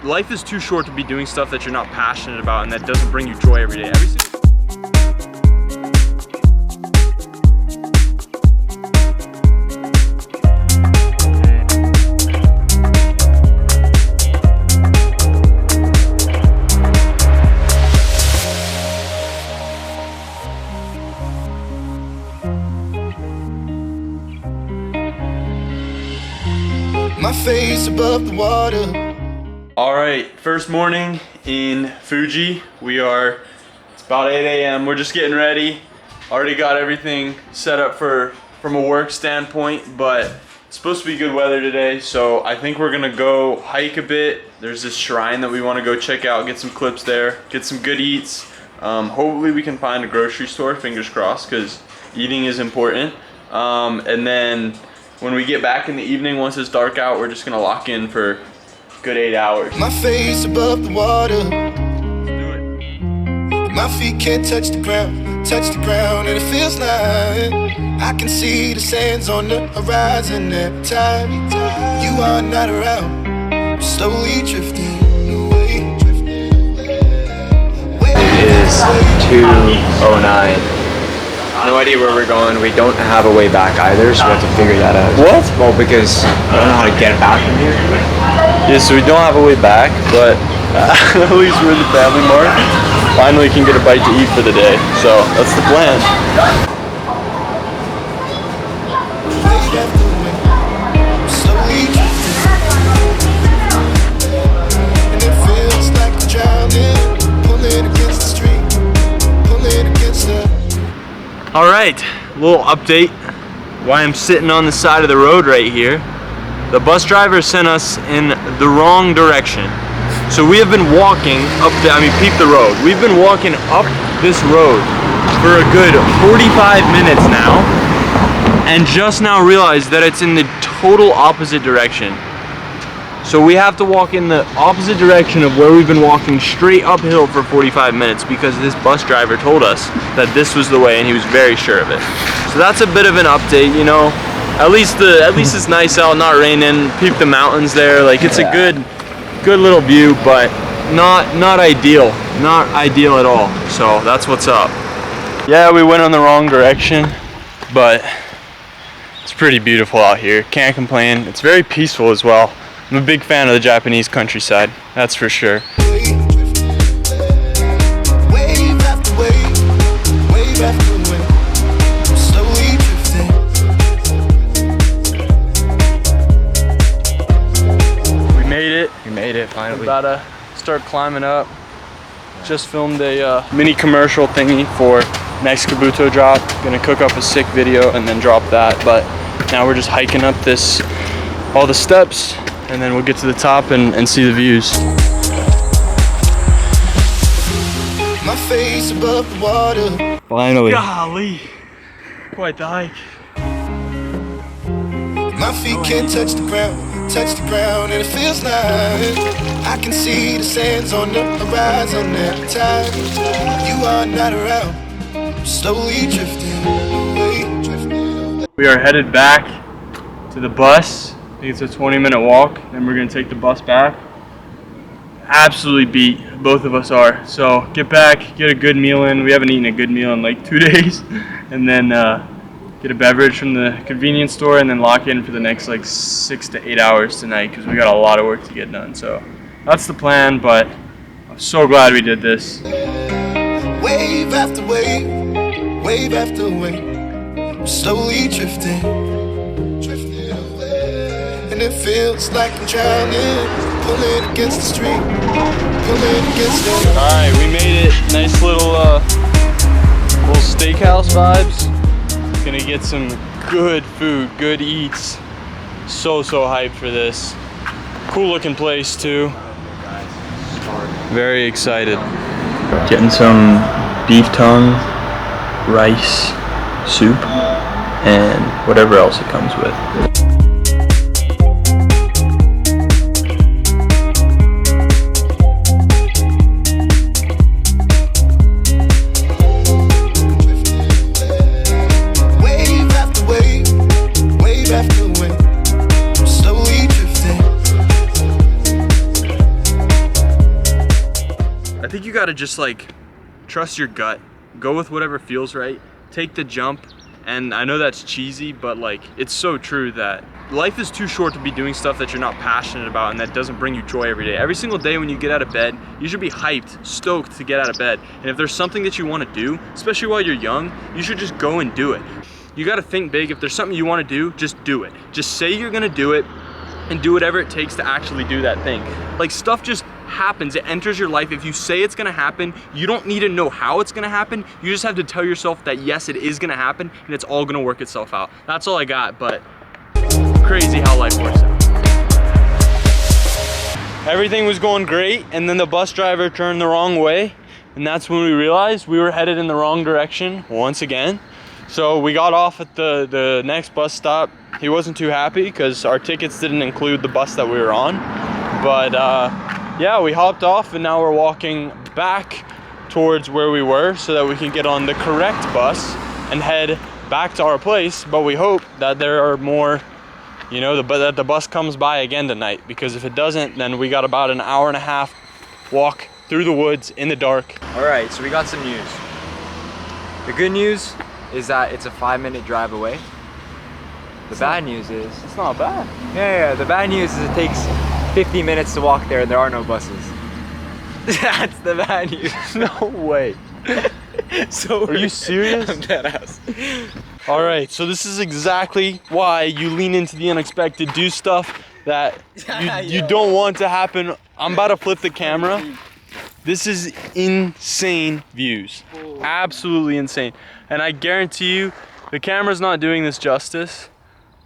Life is too short to be doing stuff that you're not passionate about and that doesn't bring you joy every day. My face above the water. All right, first morning in Fuji. It's about 8 a.m. We're just getting ready. Already got everything set up from a work standpoint, but it's supposed to be good weather today, so I think we're gonna go hike a bit. There's this shrine that we wanna go check out, get some clips there, get some good eats. Hopefully we can find a grocery store, fingers crossed, because eating is important. And then when we get back in the evening, once it's dark out, we're just gonna lock in for a good 8 hours. My face above the water. Let's do it. My feet can't touch the ground, and it feels like I can see the sands on the horizon every time you are not around. I'm slowly drifting away. It is 2:09. No idea where we're going. We don't have a way back either, so we have to figure that out. What? Well, because I don't know how to get back from here. Yeah, so we don't have a way back, but at least we're in the family mart. Finally can get a bite to eat for the day, so that's the plan. Slowly drifting, and it feels like I'm drowning, pulling against the stream, pulling against the. All right, little update. Why I'm sitting on the side of the road right here. The bus driver sent us in the wrong direction. So we have been walking up peep the road. We've been walking up this road for a good 45 minutes now, and just now realized that it's in the total opposite direction. So we have to walk in the opposite direction of where we've been walking straight uphill for 45 minutes because this bus driver told us that this was the way and he was very sure of it. So that's a bit of an update, you know. At least it's nice out, not raining. Peep the mountains there. Like it's a good little view, but not ideal. Not ideal at all. So that's what's up. Yeah, we went on the wrong direction, but it's pretty beautiful out here. Can't complain. It's very peaceful as well. I'm a big fan of the Japanese countryside, that's for sure. Wave after wave after wave, I'm slowly drifting. We made it. We made it finally. We're about to start climbing up. Just filmed a mini commercial thingy for next Kabuto drop. Gonna cook up a sick video and then drop that. But now we're just hiking up all the steps, and then we'll get to the top and see the views. My face above the water. Finally. Golly, quite the hike. My feet can't touch the ground, and it feels like I can see the sands on the horizon every time you are not around. I'm slowly drifting away. We are headed back to the bus. I think it's a 20-minute walk, then we're gonna take the bus back. Absolutely beat, both of us are. So get back, get a good meal in. We haven't eaten a good meal in like 2 days. And then get a beverage from the convenience store and then lock in for the next like 6 to 8 hours tonight because we got a lot of work to get done. So that's the plan, but I'm so glad we did this. Wave after wave after wave, I'm slowly drifting away, and it feels like I'm drowning, pulling against the stream, pulling against the. All right, we made it. Nice little steakhouse vibes. Gonna get some good food, good eats. So hyped for this. Cool looking place too. Very excited. Getting some beef tongue, rice, soup, and whatever else it comes with. think you gotta just like trust your gut, go with whatever feels right, take the jump. And I know that's cheesy, but like it's so true that life is too short to be doing stuff that you're not passionate about and that doesn't bring you joy every day. Every single day when you get out of bed, you should be hyped, stoked to get out of bed. And if there's something that you want to do, especially while you're young, you should just go and do it. You got to think big. If there's something you want to do, just do it. Just say you're going to do it and do whatever it takes to actually do that thing. Like stuff just happens, it enters your life. If you say it's gonna happen, you don't need to know how it's gonna happen. You just have to tell yourself that yes, it is gonna happen and it's all gonna work itself out. That's all I got, but crazy how life works out. Everything was going great and then the bus driver turned the wrong way and that's when we realized we were headed in the wrong direction once again. So we got off at the next bus stop. He wasn't too happy because our tickets didn't include the bus that we were on. But yeah, we hopped off and now we're walking back towards where we were so that we can get on the correct bus and head back to our place. But we hope that there are more, you know, that the bus comes by again tonight, because if it doesn't, then we got about an hour and a half walk through the woods in the dark. All right, so we got some news. The good news is that it's a 5-minute drive away. The bad news is... It's not bad. Yeah, the bad news is it takes 50 minutes to walk there and there are no buses. That's the bad news. No way. So are you serious? I'm dead ass. All right, so this is exactly why you lean into the unexpected, do stuff that you don't want to happen. I'm about to flip the camera. This is insane views, absolutely insane. And I guarantee you, the camera's not doing this justice,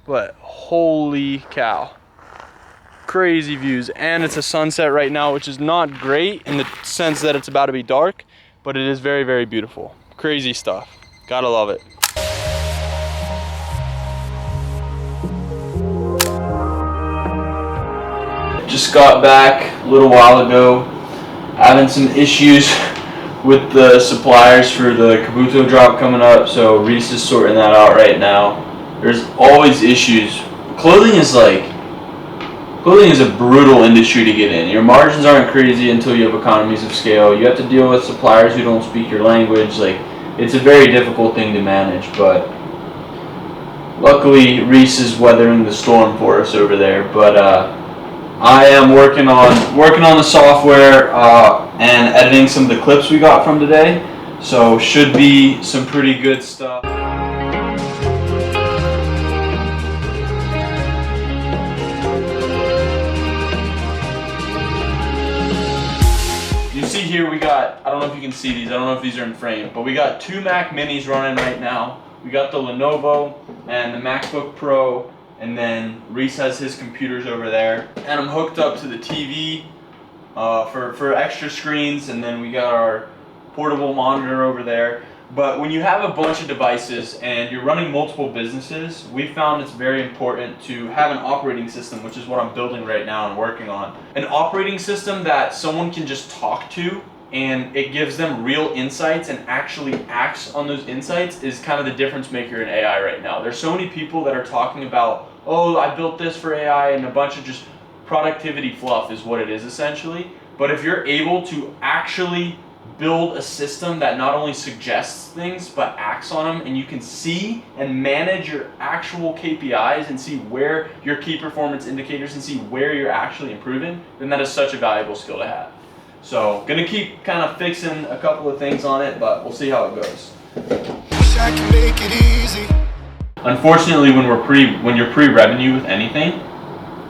but holy cow. Crazy views, and it's a sunset right now, which is not great in the sense that it's about to be dark, but it is very, very beautiful. Crazy stuff, gotta love it. Just got back a little while ago, having some issues with the suppliers for the Kabuto drop coming up, so Reese is sorting that out right now. There's always issues. Clothing is a brutal industry to get in. Your margins aren't crazy until you have economies of scale. You have to deal with suppliers who don't speak your language. Like, it's a very difficult thing to manage, but luckily Reese is weathering the storm for us over there. But I am working on the software and editing some of the clips we got from today. So should be some pretty good stuff. You see here we got, I don't know if you can see these, I don't know if these are in frame, but we got 2 Mac Minis running right now. We got the Lenovo and the MacBook Pro, and then Reese has his computers over there. And I'm hooked up to the TV for extra screens, and then we got our portable monitor over there. But when you have a bunch of devices and you're running multiple businesses, we found it's very important to have an operating system, which is what I'm building right now and working on. An operating system that someone can just talk to and it gives them real insights and actually acts on those insights is kind of the difference maker in AI right now. There's so many people that are talking about, oh, I built this for AI, and a bunch of just productivity fluff is what it is essentially. But if you're able to actually build a system that not only suggests things but acts on them, and you can see and manage your actual KPIs and see where your key performance indicators and see where you're actually improving, then that is such a valuable skill to have. So gonna keep kind of fixing a couple of things on it, but we'll see how it goes. Wish I could make it easy. Unfortunately, when you're pre-revenue with anything,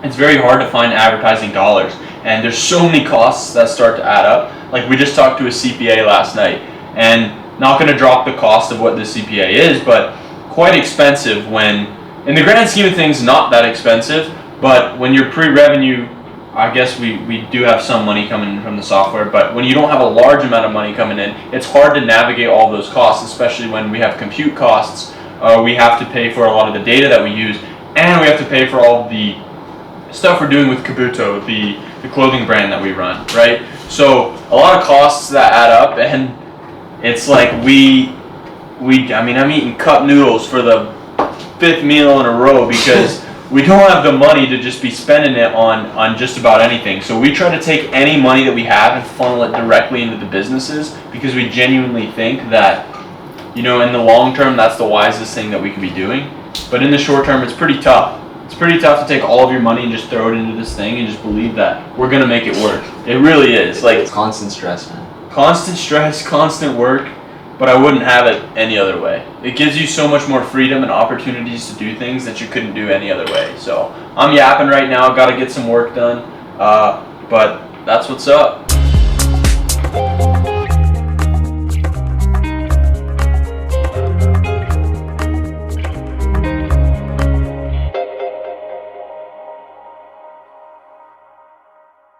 it's very hard to find advertising dollars, and there's so many costs that start to add up. Like, we just talked to a CPA last night, and not going to drop the cost of what the CPA is, but quite expensive when, in the grand scheme of things, not that expensive, but when you're pre-revenue, I guess we do have some money coming in from the software, but when you don't have a large amount of money coming in, it's hard to navigate all those costs, especially when we have compute costs. We have to pay for a lot of the data that we use, and we have to pay for all the stuff we're doing with Kabuto, the clothing brand that we run, right? So a lot of costs that add up, and it's like I mean, I'm eating cup noodles for the 5th meal in a row because we don't have the money to just be spending it on just about anything. So we try to take any money that we have and funnel it directly into the businesses, because we genuinely think that, you know, in the long term, that's the wisest thing that we could be doing. But in the short term, it's pretty tough. It's pretty tough to take all of your money and just throw it into this thing and just believe that we're gonna make it work. It really is. Like, It's constant stress, man. constant stress, constant work, but I wouldn't have it any other way. It gives you so much more freedom and opportunities to do things that you couldn't do any other way. So I'm yapping right now, gotta get some work done, but that's what's up.